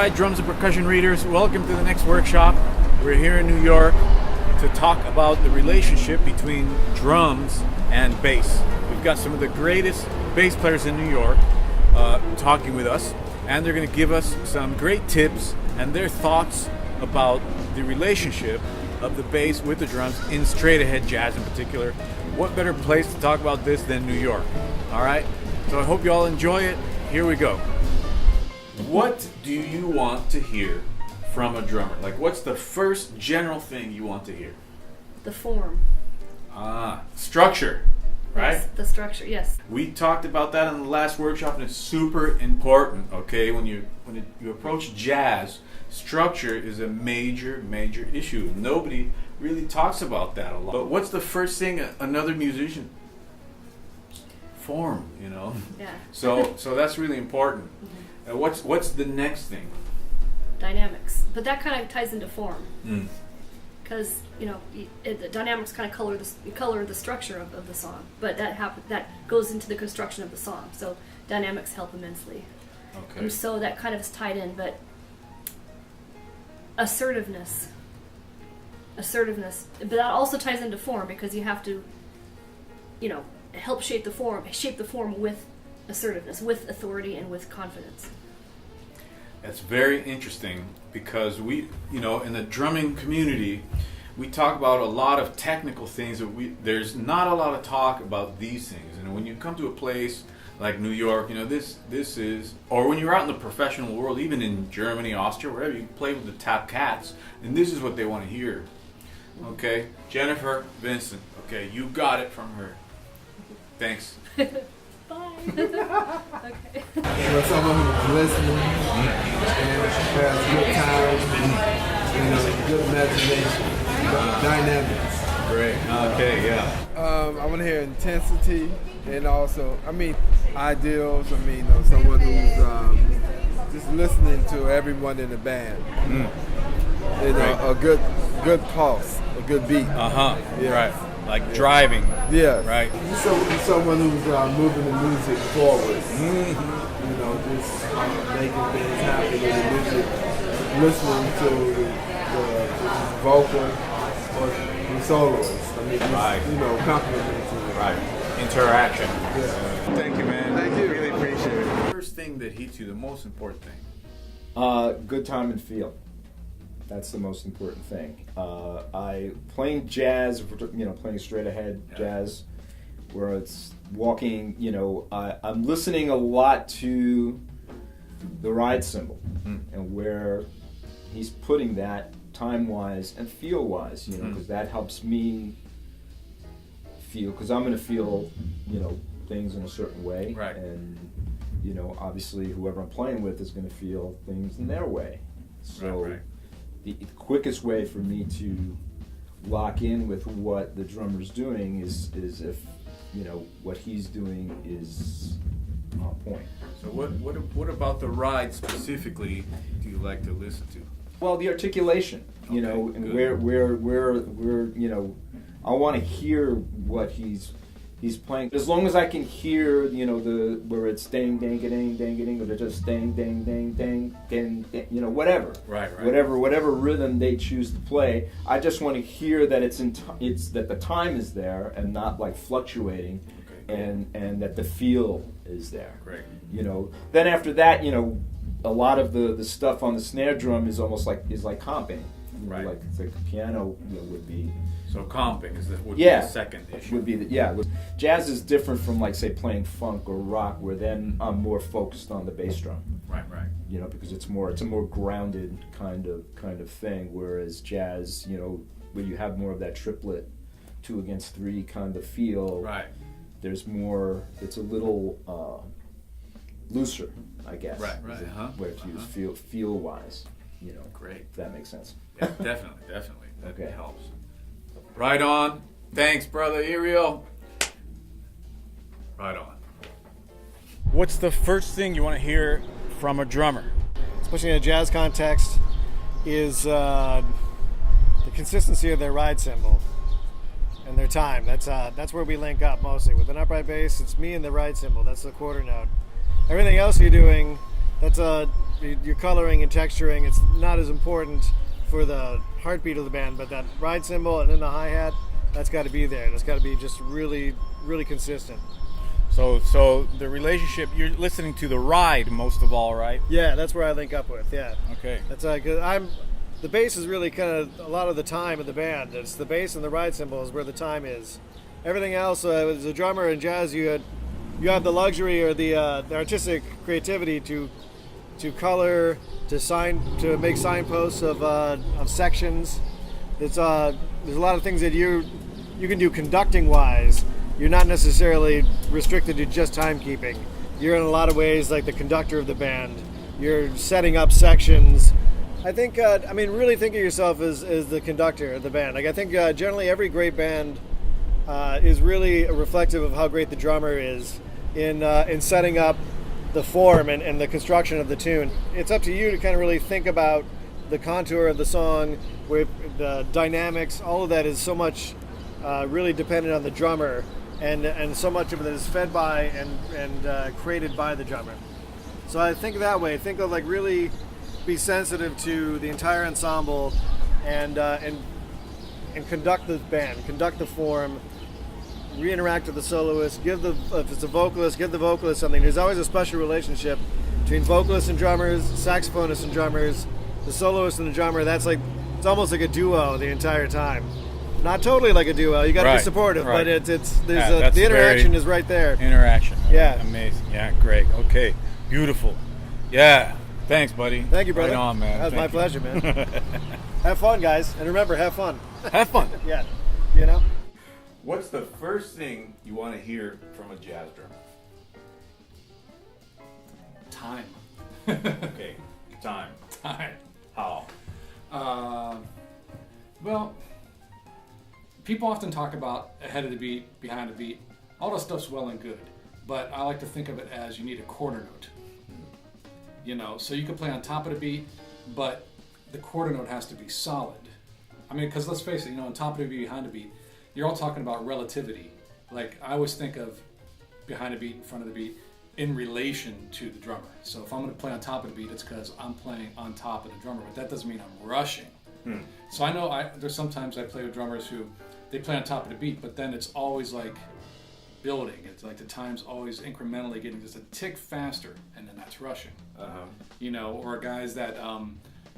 right, drums and percussion readers, welcome to the next workshop. We're here in New York to talk about the relationship between drums and bass. We've got some of the greatest bass players in New York talking with us, and they're going to give us some great tips and their thoughts about the relationship of the bass with the drums in straight ahead jazz in particular. What better place to talk about this than New York? All right, so I hope you all enjoy it. Here we go. What do you want to hear from a drummer? Like, what's the first general thing you want to hear? The form. Structure, right? Yes, the structure, yes. We talked about that in the last workshop, and it's super important, okay? When you approach jazz, structure is a major issue. Nobody really talks about that a lot. But what's the first thing another musician? Form, you know? Yeah. So that's really important. Mm-hmm. What's the next thing? Dynamics. But that kind of ties into form. Mm. Because, the dynamics kind of color the structure of the song. But that goes into the construction of the song. So dynamics help immensely. Okay. And so that kind of is tied in. But assertiveness. But that also ties into form, because you have to, help shape the form with assertiveness, with authority, and with confidence. That's very interesting, because we, in the drumming community, we talk about a lot of technical things, but there's not a lot of talk about these things. And when you come to a place like New York, this is, or when you're out in the professional world, even in Germany, Austria, wherever you play with the Tap Cats, and this is what they want to hear. Okay, Jennifer Vincent. Okay, you got it from her. Thanks. Bye. Okay. For someone who's listening and has good time, good imagination, dynamics. Great. Okay, yeah. I want to hear intensity, and also, ideals. Someone who's just listening to everyone in the band. A good pulse, a good beat. Yeah. Right. Like driving. Yeah. Right. Someone who's moving the music forward. Just making things happen in the music, listening to the vocal or the soloist. Complimenting. Right. Interaction. Yeah. Thank you, man. Thank you. Really appreciate it. First thing that hits you, the most important thing. Good time and feel. That's the most important thing. I playing jazz, playing straight ahead jazz, where it's walking. I'm listening a lot to the ride cymbal and where he's putting that time wise and feel wise. Because that helps me feel. Because I'm going to feel, things in a certain way, right? And obviously, whoever I'm playing with is going to feel things in their way. So. Right. The quickest way for me to lock in with what the drummer's doing is if what he's doing is on point. So what about the ride specifically do you like to listen to? Well, the articulation, and good. where I want to hear what he's playing. As long as I can hear, where it's dang dang dang dang dang, or just dang dang dang dang dang, whatever. Right. Whatever rhythm they choose to play, I just want to hear that it's that the time is there and not like fluctuating, and that the feel is there. Great. Then after that, a lot of the stuff on the snare drum is almost like comping. Right. Like it's like piano would be. So comping would be the second issue. Would be jazz is different from like say playing funk or rock, where then I'm more focused on the bass drum. Right. Because it's a more grounded kind of thing. Whereas jazz, where you have more of that triplet 2 against 3 kind of feel. Right. There's more. It's a little looser, I guess. Right. Where to use feel wise. Great. If that makes sense. Yeah, definitely. That Okay. helps. Right on. Thanks, brother Ariel. Right on. What's the first thing you want to hear from a drummer? Especially in a jazz context, is the consistency of their ride cymbal and their time. That's where we link up mostly. With an upright bass, it's me and the ride cymbal. That's the quarter note. Everything else you're doing, that's a your coloring and texturing, it's not as important for the heartbeat of the band, but that ride cymbal and then the hi-hat, that's got to be there. That's got to be just really, really consistent. So the relationship, you're listening to the ride most of all, right? Yeah, that's where I link up with. Yeah. Okay. That's cause the bass is really kind of a lot of the time of the band. It's the bass and the ride cymbal is where the time is. Everything else, as a drummer in jazz, you have the luxury or the artistic creativity to color, to make signposts of sections. There's a lot of things that you can do conducting wise. You're not necessarily restricted to just timekeeping. You're in a lot of ways like the conductor of the band. You're setting up sections. I think, really think of yourself as the conductor of the band. Like I think generally every great band is really reflective of how great the drummer is in setting up the form and the construction of the tune. It's up to you to kind of really think about the contour of the song, with the dynamics. All of that is so much really dependent on the drummer, and so much of it is fed by and created by the drummer. So I think that way. Think of like really be sensitive to the entire ensemble, and conduct the band, conduct the form, re-interact with the soloist. If it's a vocalist, give the vocalist something. There's always a special relationship between vocalists and drummers, saxophonists and drummers, the soloist and the drummer. That's like, it's almost like a duo the entire time. Not totally like a duo. You got to be supportive, but the interaction is right there. Interaction. Yeah. Amazing. Yeah, great. Okay. Beautiful. Yeah. Thanks, buddy. Thank you, brother. Right on, man. That was my Thank you. pleasure, man. Have fun, guys, and remember, have fun. Have fun. Yeah, you know. What's the first thing you want to hear from a jazz drummer? Time. Okay. Time. Time. How? Well, people often talk about ahead of the beat, behind the beat. All that stuff's well and good, but I like to think of it as you need a quarter note. You know, so you can play on top of the beat, but the quarter note has to be solid. I mean, because let's face it, you know, on top of the beat, behind the beat, you're all talking about relativity. Like, I always think of behind the beat, in front of the beat, in relation to the drummer. So if I'm going to play on top of the beat, it's because I'm playing on top of the drummer, but that doesn't mean I'm rushing. So I know there's sometimes I play with drummers who, they play on top of the beat, but then it's always like building. It's like the time's always incrementally getting just a tick faster, and then that's rushing. You know, or guys that,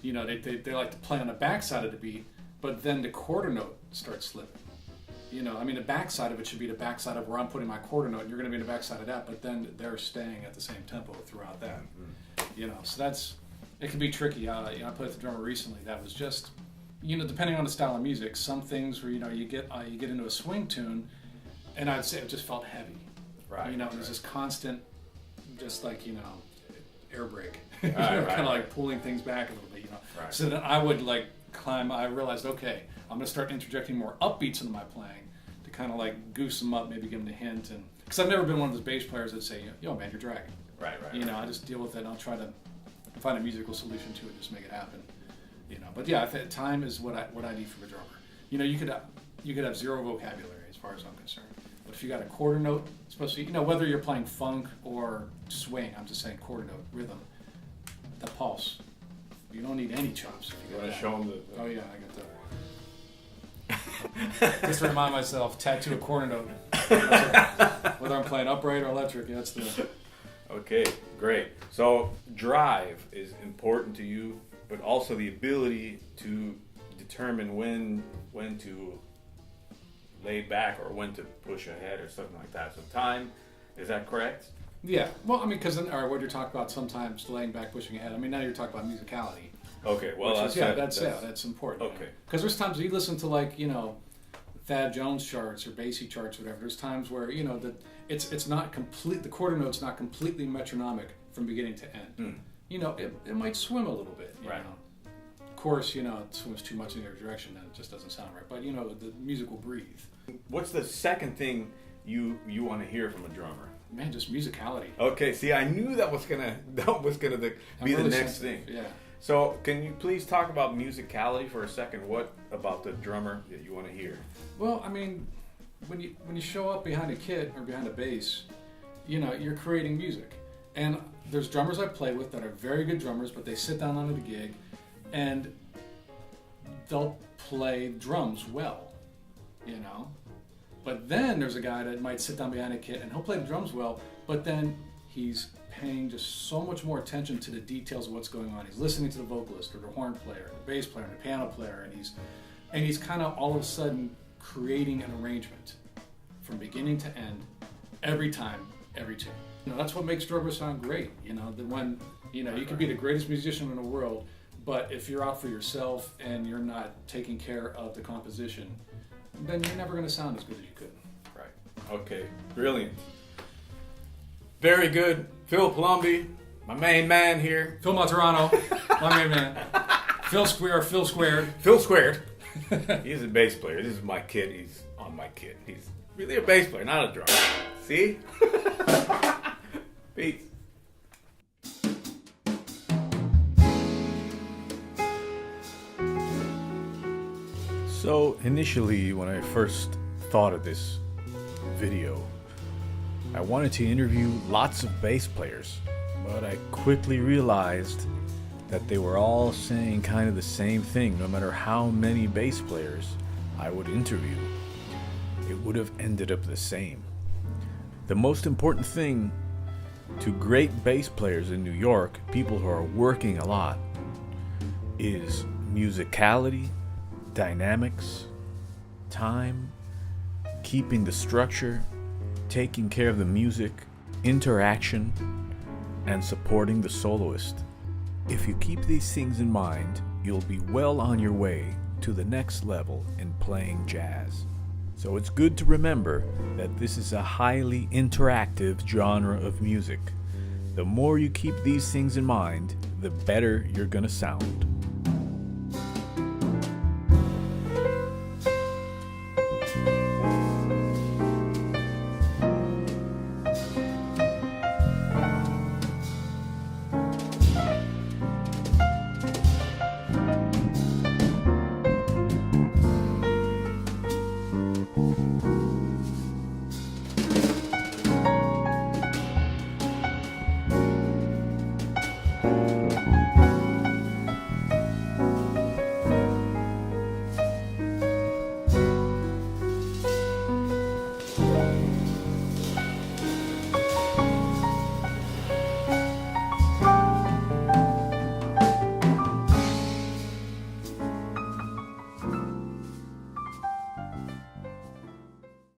you know, they like to play on the backside of the beat, but then the quarter note starts slipping. You know, I mean, the backside of it should be the backside of where I'm putting my quarter note, and you're going to be in the backside of that, but then they're staying at the same tempo throughout that. You know, so it can be tricky. You know, I played with the drummer recently. That was just, you know, depending on the style of music, some things where, you know, you get into a swing tune, and I'd say it just felt heavy. Right. You know, it was this constant, just like, you know, air brake. Right, kind of like pulling things back a little bit, you know. Right. So then I would like climb. I realized, okay, I'm going to start interjecting more upbeats into my playing to kind of like goose them up, maybe give them a hint. And because I've never been one of those bass players that say, yo, man, you're dragging. Right. You know, I just deal with it, and I'll try to find a musical solution to it, just make it happen. You know, but yeah, time is what I need from a drummer. You know, you could have zero vocabulary as far as I'm concerned. But if you got a quarter note, especially, you know, whether you're playing funk or swing, I'm just saying quarter note rhythm, the pulse. You don't need any chops if you You got want to that. show them the... Oh yeah, I got that. Just to remind myself, tattoo a quarter note. Whether I'm playing upright or electric, that's the. Okay, great. So drive is important to you, but also the ability to determine when to lay back or when to push ahead or something like that. So time, is that correct? Yeah, well, I mean, because what you're talking about sometimes laying back, pushing ahead. I mean, now you're talking about musicality. Okay, well, that's important. Okay. Because there's times you listen to, like, you know, Thad Jones charts or Basie charts, whatever. There's times where, you know, that it's not complete. The quarter note's not completely metronomic from beginning to end. You know, it might swim a little bit. You Right. know? Of course, you know, it swims too much in either direction, and it just doesn't sound right. But you know, the music will breathe. What's the second thing you want to hear from a drummer? Man, just musicality. Okay, see, I knew that was gonna be I'm the really next sensitive, thing. Yeah. So, can you please talk about musicality for a second? What about the drummer that you want to hear? Well, I mean, when you show up behind a kit or behind a bass, you know, you're creating music. And there's drummers I play with that are very good drummers, but they sit down onto the gig and they'll play drums well, you know. But then there's a guy that might sit down behind a kit and he'll play the drums well, but then he's paying just so much more attention to the details of what's going on. He's listening to the vocalist or the horn player, the bass player, and the piano player, and he's kind of all of a sudden creating an arrangement from beginning to end, every time, every tune. You know, that's what makes drummers sound great. You know, you can be the greatest musician in the world, but if you're out for yourself and you're not taking care of the composition, then you're never going to sound as good as you could. Right. Okay. Brilliant. Very good. Phil Palumbi, my main man here. Phil Monterano, my main man. Phil Squared. Phil Squared. He's a bass player. This is my kid. He's on my kid. He's really a bass player, not a drummer. See? Peace. So initially, when I first thought of this video, I wanted to interview lots of bass players, but I quickly realized that they were all saying kind of the same thing. No matter how many bass players I would interview, it would have ended up the same. The most important thing to great bass players in New York, people who are working a lot, is musicality, dynamics, time, keeping the structure, taking care of the music, interaction, and supporting the soloist. If you keep these things in mind, you'll be well on your way to the next level in playing jazz. So it's good to remember that this is a highly interactive genre of music. The more you keep these things in mind, the better you're gonna sound.